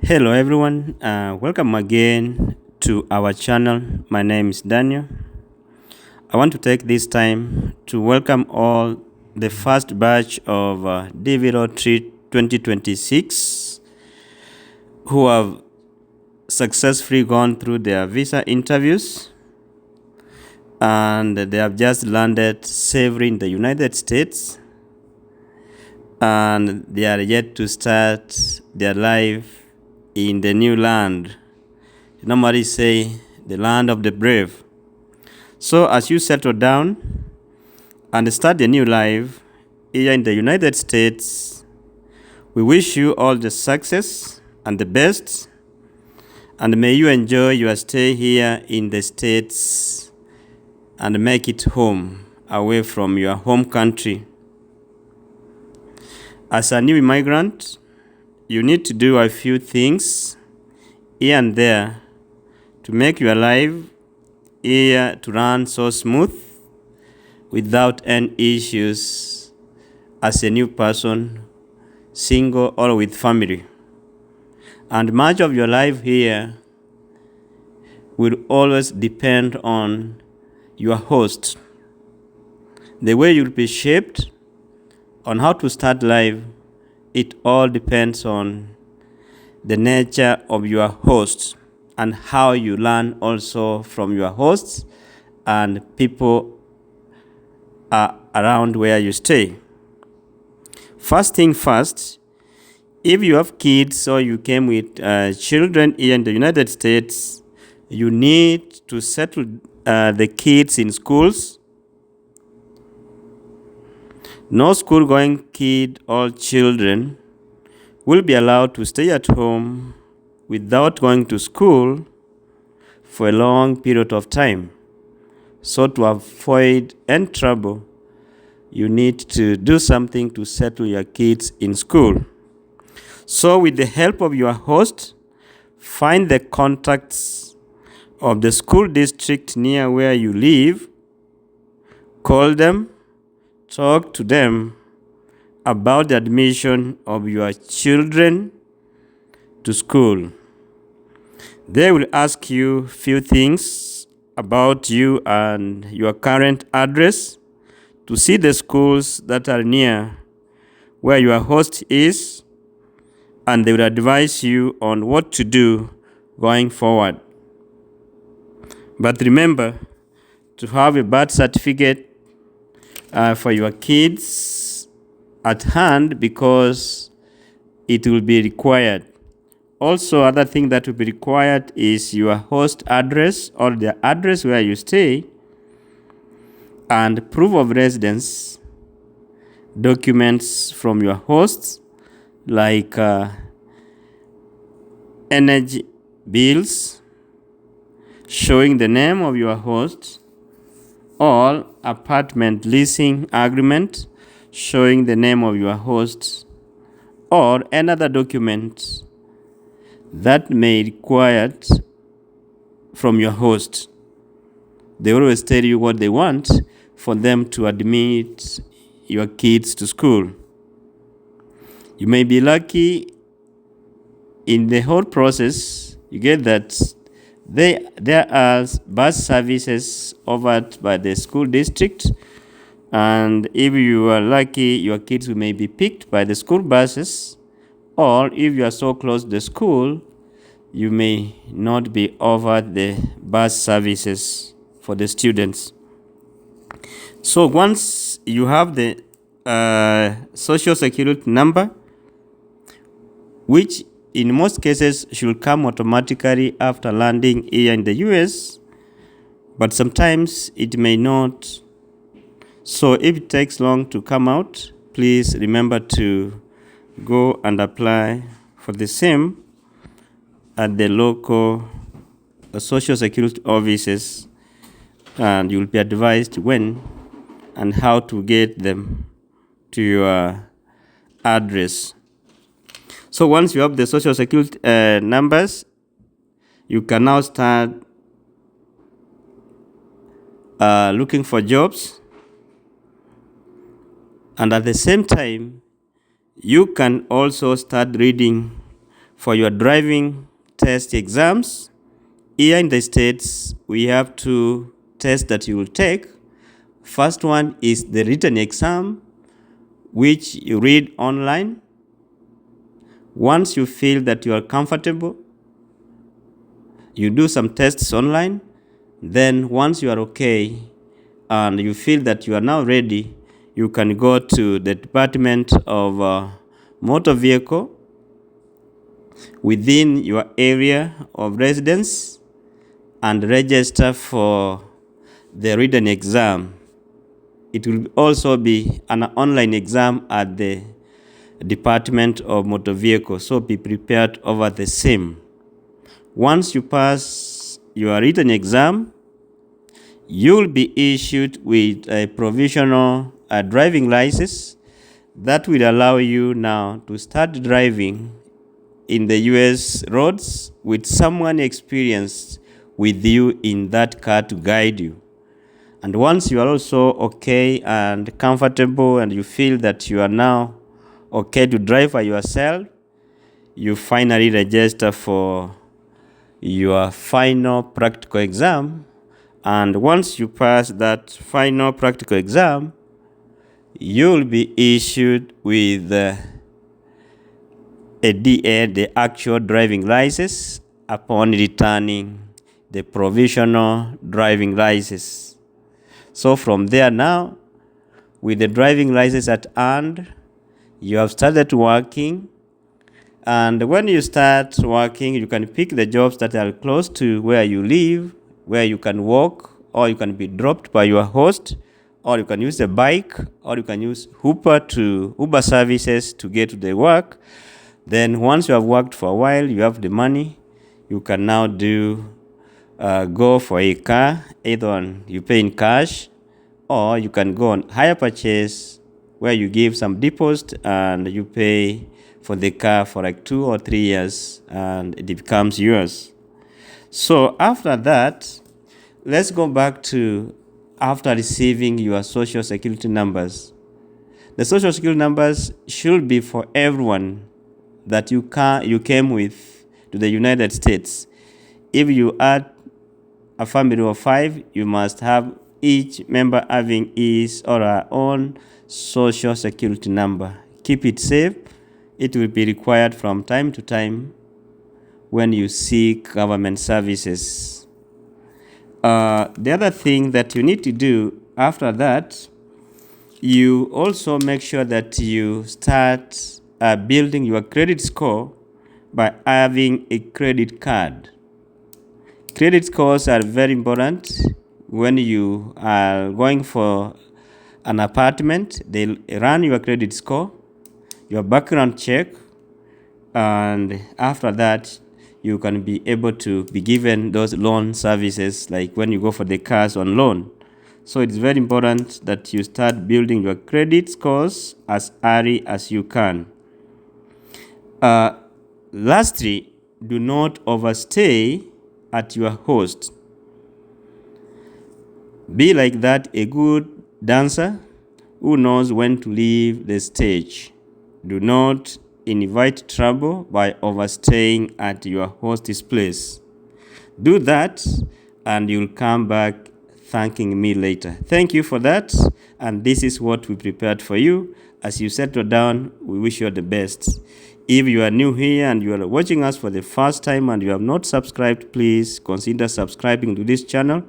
Hello everyone, welcome again to our channel. My name is Daniel. I want to take this time to welcome all the first batch of dv2026 who have successfully gone through their visa interviews and they have just landed safely in the United States and they are yet to start their life in the new land. Normally say the land of the brave. So as you settle down and start a new life here in the United States, we wish you all the success and the best, and may you enjoy your stay here in the States and make it home, away from your home country. As a new immigrant, you need to do a few things here and there to make your life here to run so smooth without any issues as a new person, single or with family. And much of your life here will always depend on your host. The way you'll be shaped on how to start life, it all depends on the nature of your host and how you learn also from your hosts and people around where you stay. First thing first, if you have kids or you came with children here in the United States, you need to settle the kids in schools. No school-going kid or children will be allowed to stay at home without going to school for a long period of time. So to avoid any trouble, you need to do something to settle your kids in school. So with the help of your host, find the contacts of the school district near where you live, call them, talk to them about the admission of your children to school. They will ask you few things about you and your current address to see the schools that are near where your host is, and they will advise you on what to do going forward. But remember to have a birth certificate for your kids at hand, because it will be required. Also, other thing that will be required is your host address or the address where you stay, and proof of residence documents from your hosts like energy bills showing the name of your host, or apartment leasing agreement showing the name of your host, or another document that may be required from your host. They always tell you what they want for them to admit your kids to school. You may be lucky in the whole process, you get that there are bus services offered by the school district, and if you are lucky, your kids may be picked by the school buses, or if you are so close to the school, you may not be offered the bus services for the students. So once you have the social security number, which in most cases should come automatically after landing here in the US, but sometimes it may not. So if it takes long to come out, please remember to go and apply for the same at the local social security offices, and you'll be advised when and how to get them to your address. So once you have the social security numbers, you can now start looking for jobs, and at the same time, you can also start reading For your driving test exams, here in the States, we have two tests that you will take. First one is the written exam, which you read online. Once you feel that you are comfortable, you do some tests online. Then once you are okay and you feel that you are now ready, you can go to the Department of Motor Vehicle within your area of residence and register for the written exam. It will also be an online exam at the Department of Motor Vehicle, so be prepared over the same. Once you pass your written exam, you'll be issued with a provisional driving license that will allow you now to start driving in the US roads with someone experienced with you in that car to guide you. And once you are also okay and comfortable and you feel that you are now okay to drive by yourself, you finally register for your final practical exam. And once you pass that final practical exam, you'll be issued with a DA, the actual driving license, upon returning the provisional driving license. So from there now, with the driving license at hand, you have started working. And when you start working, you can pick the jobs that are close to where you live, where you can walk, or you can be dropped by your host, or you can use a bike, or you can use Uber services to get to the work. Then once you have worked for a while, you have the money, you can now go for a car, either you pay in cash, or you can go on hire purchase, where you give some deposit and you pay for the car for like 2 or 3 years and it becomes yours. So after that, let's go back to after receiving your social security numbers. The social security numbers should be for everyone that you came with to the United States. If you add a family of 5, you must have each member having his or her own social security number. Keep it safe. It will be required from time to time when you seek government services. The other thing that you need to do after that, you also make sure that you start building your credit score by having a credit card. Credit scores are very important when you are going for an apartment. They'll run your credit score, your background check, and after that, you can be able to be given those loan services like when you go for the cars on loan. So it's very important that you start building your credit scores as early as you can. Lastly, do not overstay at your host. Be like that a good dancer who knows when to leave the stage. Do not invite trouble by overstaying at your host's place. Do that and you'll come back thanking me later. Thank you for that, and this is what we prepared for you. As you settle down, we wish you the best. If you are new here and you are watching us for the first time and you have not subscribed, please consider subscribing to this channel.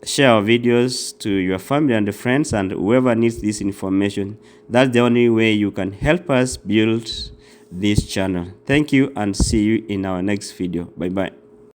Share our videos to your family and friends and whoever needs this information. That's the only way you can help us build this channel. Thank you and see you in our next video. Bye bye.